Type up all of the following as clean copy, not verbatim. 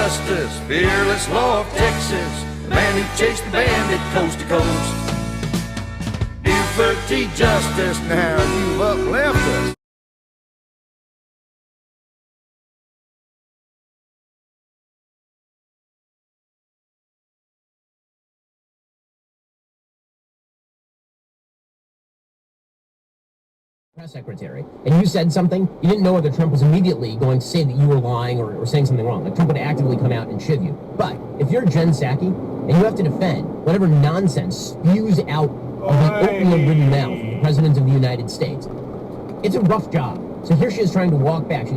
justice, fearless law of Texas, the man who chased the bandit coast to coast. Buford T. Justice, now you've upleft us. Press secretary, and you said something, you didn't know whether Trump was immediately going to say that you were lying or saying something wrong. Like Trump would actively come out and shiv you. But if you're Jen Psaki and you have to defend whatever nonsense spews out of the opium-ridden mouth of the President of the United States, it's a rough job. So here she is trying to walk back. She's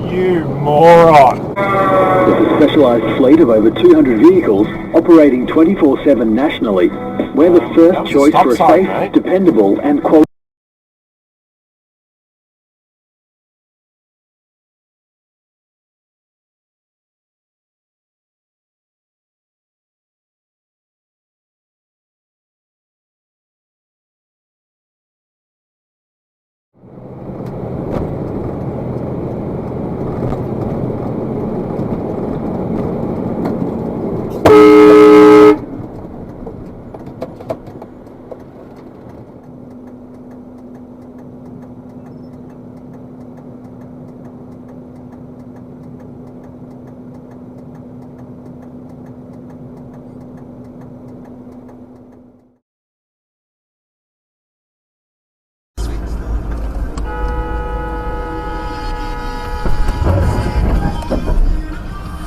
You moron! It's a specialised fleet of over 200 vehicles operating 24/7 nationally. We're the first choice for a safe, dependable and quality.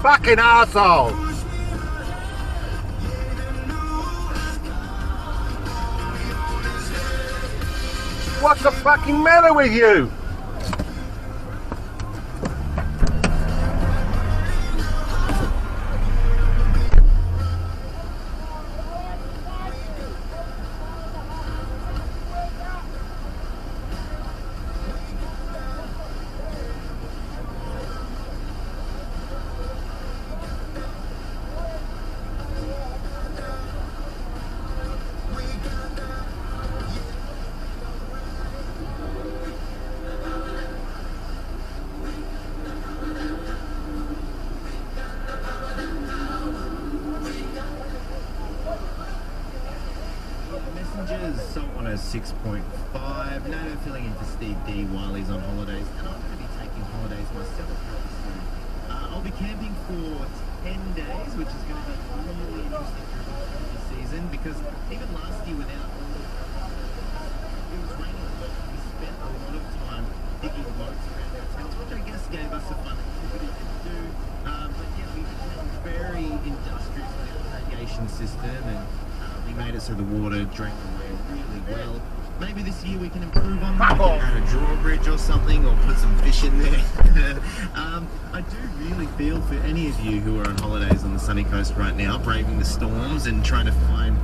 Fucking arsehole! What's the fucking matter with you? Salt on a 6.5. NATO filling in for Steve D while he's on holidays, and I'm going to be taking holidays myself pretty soon. I'll be camping for 10 days, which is going to be really interesting during the season, because even last year without all the it was raining a lot. We spent a lot of time digging moats around our tents, which I guess gave us a fun activity to do. But yeah, we became very industrious with our irrigation system, and we made it so the water drained away really well. Maybe this year we can improve on that, add a drawbridge or something, or put some fish in there. I do really feel for any of you who are on holidays on the sunny coast right now, braving the storms and trying to find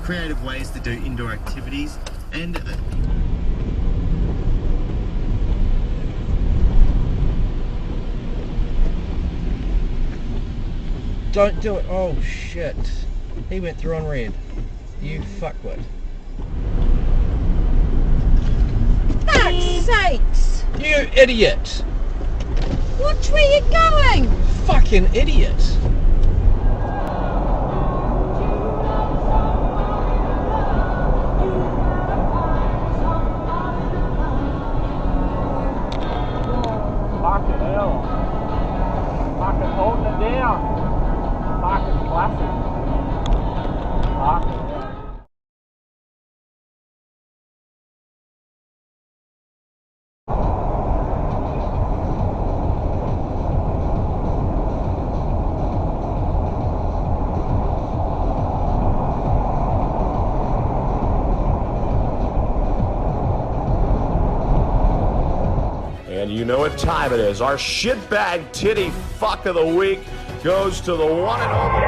creative ways to do indoor activities. And don't do it. Oh shit. He went through on red. You fuckwit. Fuck's sakes! You idiot! Which way are you going? Fucking idiot! Fucking hell. Fucking holding it down. Fucking classic. Fucking hell. And you know what time it is. Our shitbag titty fuck of the week goes to the one and only...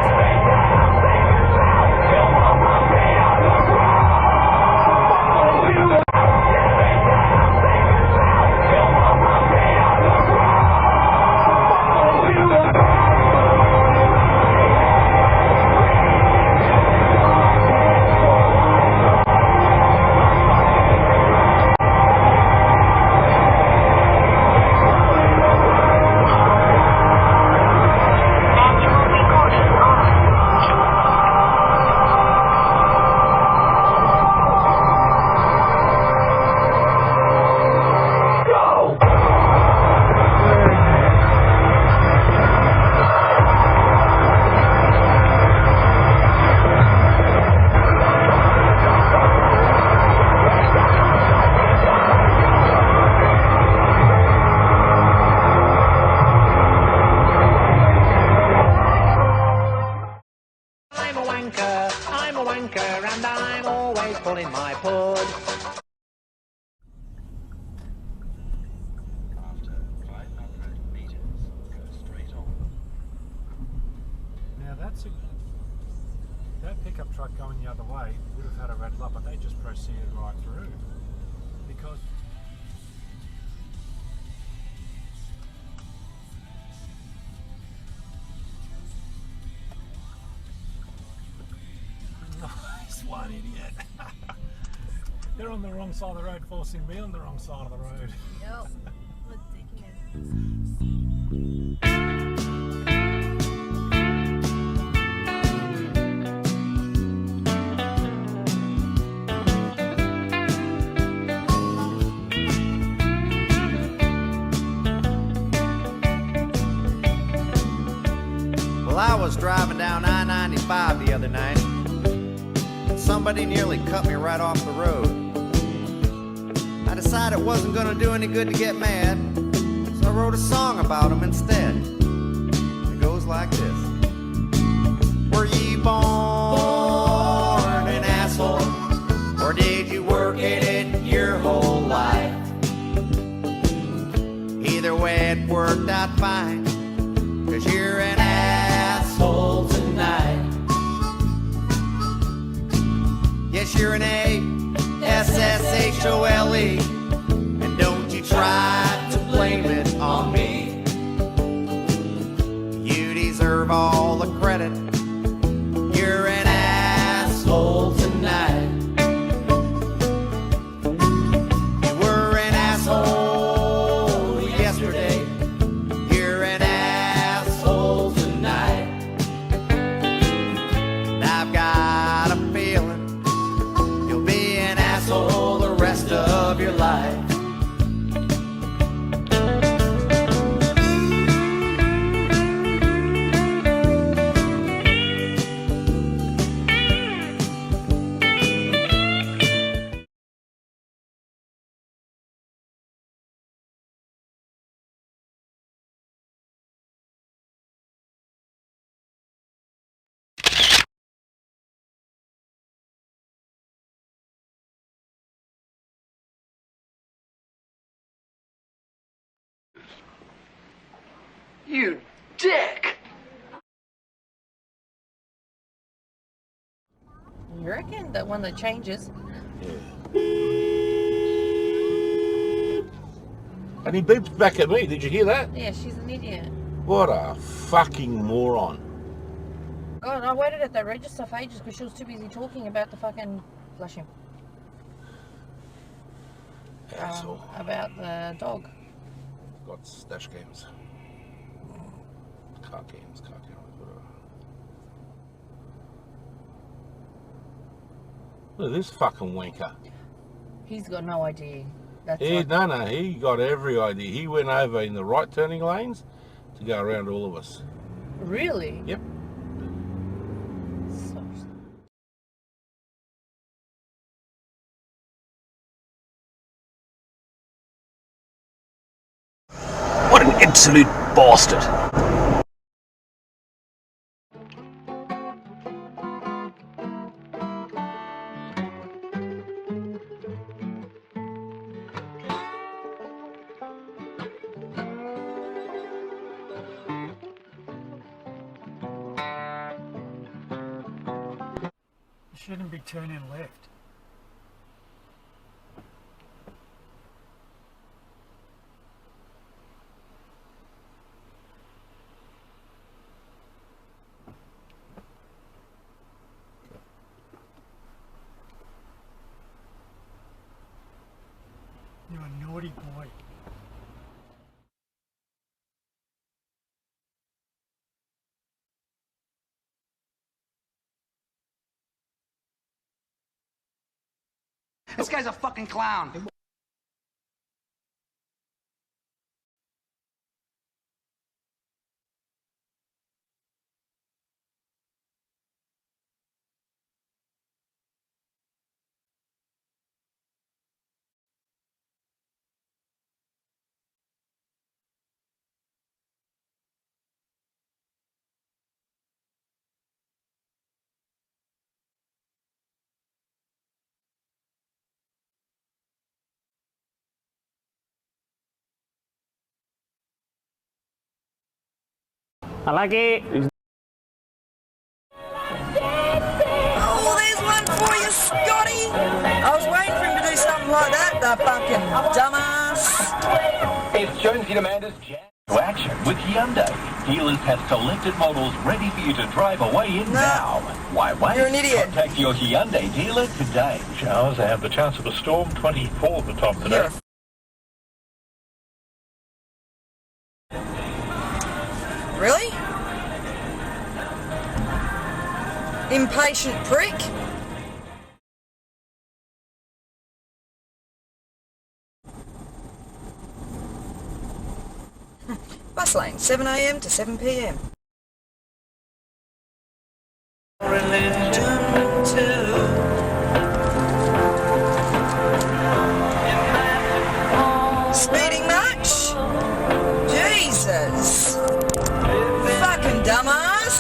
pickup truck going the other way would have had a red light, but they just proceeded right through. Because nice one, idiot. They're on the wrong side of the road, forcing me on the wrong side of the road. Yep. Ridiculous. Well, I was driving down I-95 the other night. Somebody nearly cut me right off the road. I decided it wasn't gonna do any good to get mad, so I wrote a song about him instead. It goes like this. Were ye born an asshole, or did you work at it your whole life? Either way it worked out fine, 'cause you're an asshole tonight. Yes, you're an A-S-S-H-O-L-E, and don't you try to blame it on me. You deserve all the credit. You're an asshole tonight. You were an asshole yesterday. You're an asshole tonight. And I've got a feeling you'll be an asshole the rest of your life. You dick! You reckon that one that changes? And he beeps back at me. Did you hear that? Yeah, she's an idiot. What a fucking moron. God, I waited at that register for ages because she was too busy talking about the fucking flashing. Asshole. About the dog. Got dash cams. Car cameras, whatever. Look at this fucking wanker. He's got no idea. That's He got every idea. He went over in the right turning lanes to go around all of us. Really? Yep. What an absolute bastard! You shouldn't be turning left. You're a naughty boy. This guy's a fucking clown. I like it. like that, the fucking dumbass. It's Jonesy and Amanda's Jam to Action with Hyundai. Dealers have selected models ready for you to drive away in now. Why wait? You're an idiot. Contact your Hyundai dealer today. Showers have the chance of a storm, 24 at the top today. Really? Impatient prick. Bus lane, 7 a.m. to 7 p.m. Speeding much? Jesus. Fucking dumbass.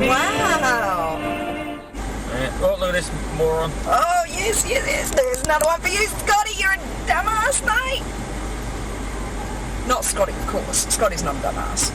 Wow. Oh, look at this moron. Oh, yes. There's another one for you, Scotty. You're a dumbass, mate. Not Scotty, of course. Scotty's not a dumbass.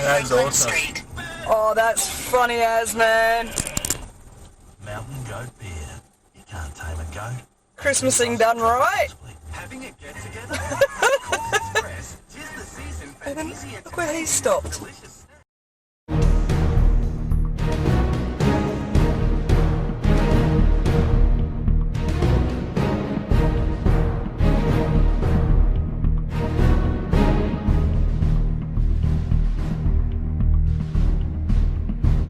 That's awesome. Street. Oh, that's funny as, man. Mountain goat beer. You can't tame a goat. Christmasing done right. Having a get together. And then look where he stopped.